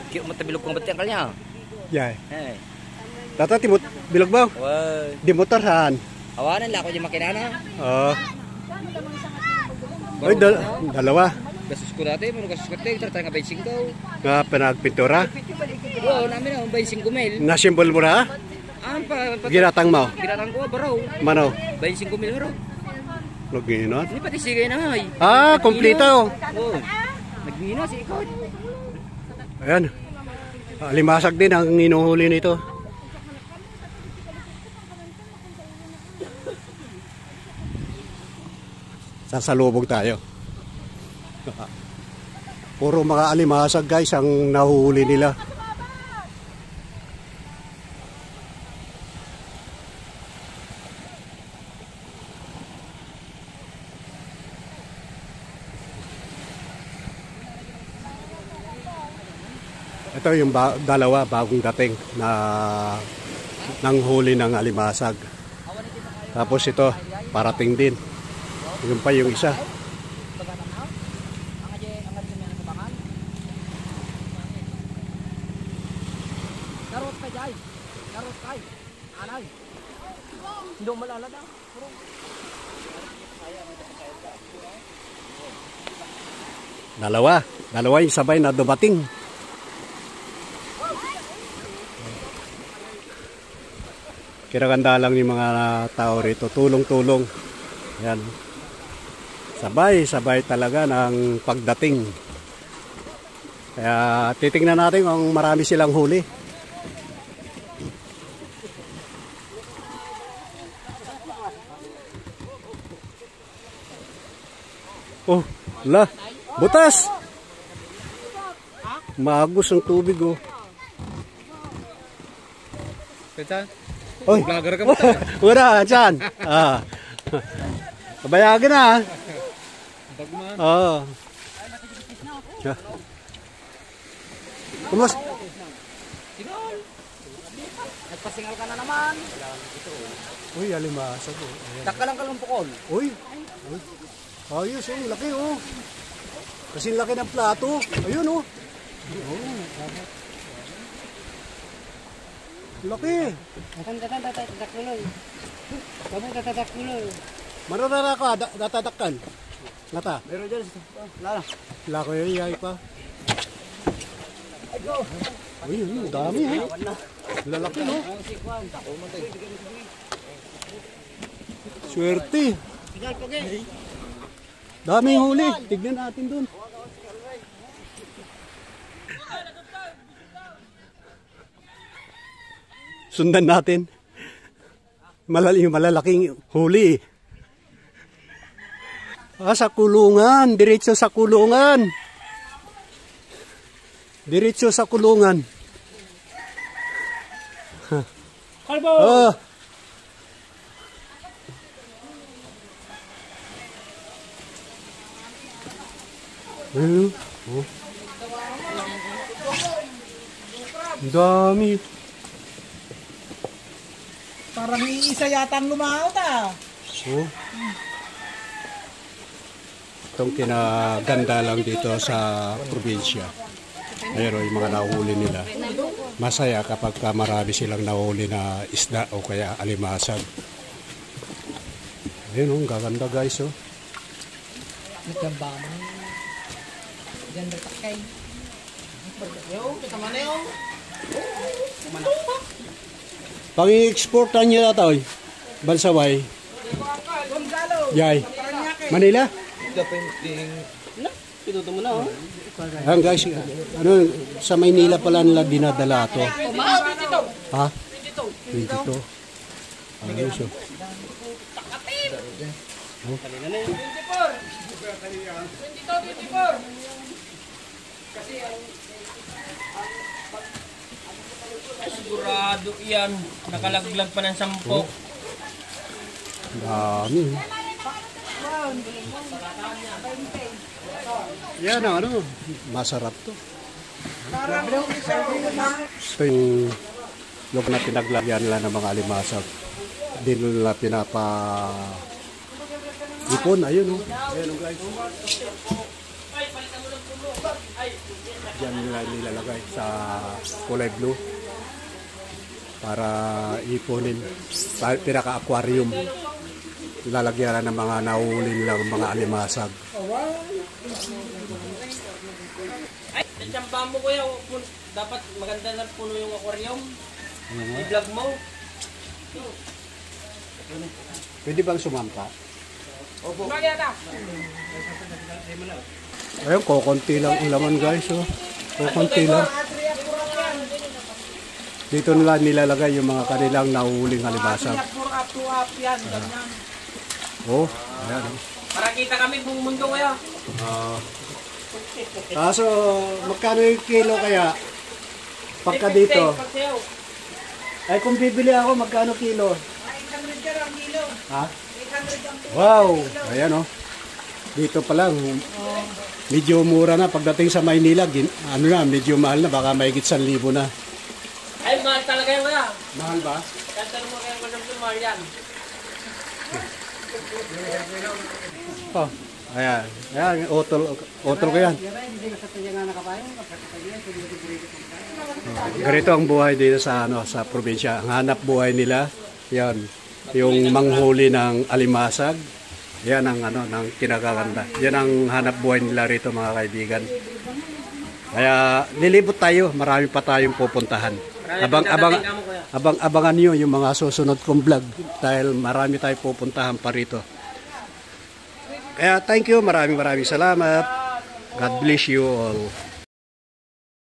Kaya matabilog kong ba't yung kanya? Yay. Tata, timot, bilog ba? Di motor saan? Awanan lang ako yung makinana. Oo. Ay, dalawa. Gasus ko dati, pero gasus ko dati, tratang nga 25 daw. Nga pinagpintura? Oo, namin na, 25 mil. Nasimbol mo na? Ginatang mo? Ginatang ko, baraw. Mano? 25 mil, baraw. Nagginat? Hindi pati sigay na nga eh. Kompleto. Oo. Nagmina si Ikod. Ayan. Limasag din ang inuhuli nito. Sasalubog tayo. Puro mga alimasag guys ang nahuli nila. Ito yung dalawa bagong dating na nanghuli ng alimasag. Tapos ito parating din. Yung pa yung isa. Dalawa yung sabay na dumating. Kinaganda lang yung mga tao rito, tulong-tulong. Yan. Sabay talaga ng pagdating. Kaya titingnan natin kung marami silang huli. Oh, la, butas! Maagos ang tubig oh. Peta? Oy, vlogger ka ba? Wala, dyan. Kabayagin na. Oo. Kumus? Nagpasingal ka na naman. Uy, alimasag oh. Takalang kalumpukol. Uy. Ayos oh, laki oh. Kasi laki ng plato. Ayun oh. Laki. Marunara ka, datadakkan. Ngata. Meron dyan. Lala. Lako yay pa. Uy, dami eh. Lalaki no. Swerte. Daming huli. Tignan natin dun. Sundan natin. Malalaking huli. Sa kulungan. Diretso sa kulungan. Diretso sa kulungan. Kalbo! Oh. Dami. Parang iisa yata ang lumaot ah. Oh. Itong kinaganda lang dito sa probinsya. Pero yung mga nahuli nila, masaya kapag marami silang nahuli na isda o kaya alimasag. Ayun oh, gaganda guys oh. Nagkamba mo. Ganda takay. Yo, kita mana yo? Pang-exportan nyo na ito, Bansaway. Yay. Manila? Ituto mo na oh. Ayan guys, ano, sa Maynila pala nila dinadala ito. Ha? 22. Ayun siya. Kanina na yun. 24. Kasi Sigurado yan. Nakalaglag pa ng 10. Dami. Yan ano, masarap to. Ito yung log na pinaglagyan nila ng mga alimasag. Hindi nila pinapa ipon. Ayun o. Ayun o guys. Diyan nila nilalagay sa kulay blue para ipunin. Pinaka-aquarium. Lalagyan ng mga nahuhuli nilang mga alimasag. Ay, natsamba mo kuya. Dapat maganda na puno yung aquarium. I-vlog mo. Pwede bang sumampa? Opo. Ayun, kukunti lang ang laman guys. Oh. Kukunti lang. Dito nila nilalagay yung mga kanilang nahuhuling alimasag. Yan, ganyan. Oh, ayan. Oh. Para kita kami buong mundo kuya. Kaso, magkano yung kilo kaya? Pagka dito. Ay, kung bibili ako, magkano kilo? 800 ka lang kilo. Ha? 800 ang Wow! Ayan oh. Dito pa lang. Medyo mura na. Pagdating sa Maynila, ano na, medyo mahal na. Baka mahigit 1,000 na. Ay, mahal talaga yan kuya. Mahal ba? Tantanong mo kaya Madam Sumar yan. Oh, ayan. Ayan, otol ko yan. Ganito ang buhay dito sa sa probinsya. Ang hanap buhay nila, yan, yung manghuli ng alimasag. Yan ang ng kinakaganda. Yan ang hanap buhay nila rito mga kaibigan. Kaya lilibot tayo, marami pa tayong pupuntahan. Abangan niyo yung mga susunod kong vlog dahil marami tayong pupuntahan pa rito. Kaya thank you, maraming salamat. God bless you all.